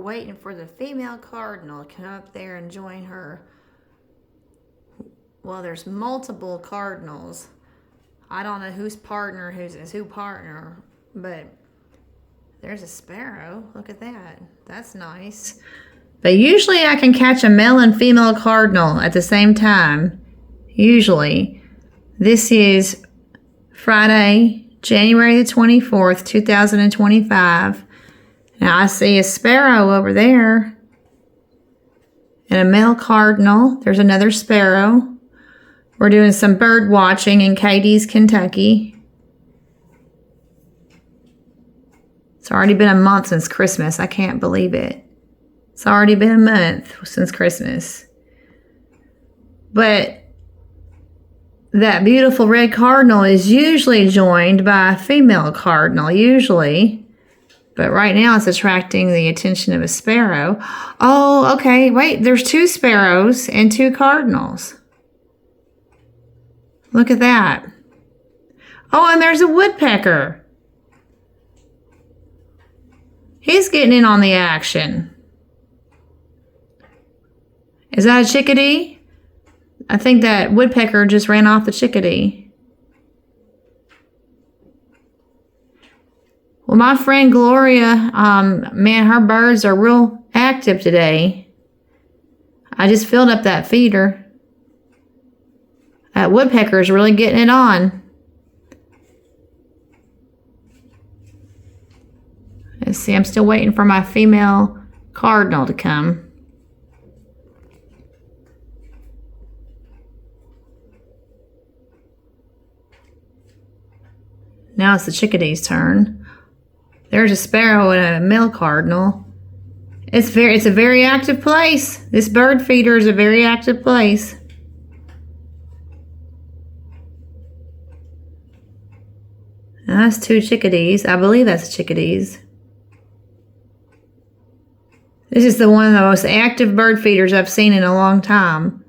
waiting for the female cardinal to come up there and join her. Well, there's multiple cardinals. I don't know whose partner is who partner, but there's a sparrow. Look at that. That's nice. But usually I can catch a male and female cardinal at the same time. Usually. This is Friday, January the 24th, 2025. Now I see a sparrow over there. And a male cardinal. There's another sparrow. We're doing some bird watching in Cadiz, Kentucky. It's already been a month since Christmas. I can't believe it. It's already been a month since Christmas. But that beautiful red cardinal is usually joined by a female cardinal, usually. But right now it's attracting the attention of a sparrow. Oh, okay. Wait, there's 2 sparrows and 2 cardinals. Look at that. Oh, and there's a woodpecker. He's getting in on the action. Is that a chickadee? I think that woodpecker just ran off the chickadee. Well, my friend Gloria, man, her birds are real active today. I just filled up that feeder. That woodpecker is really getting it on. Let's see, I'm still waiting for my female cardinal to come. Now it's the chickadee's turn. There's a sparrow and a male cardinal. It's a very active place. This bird feeder is a very active place. Now that's 2 chickadees. I believe that's chickadees. This is one of the most active bird feeders I've seen in a long time.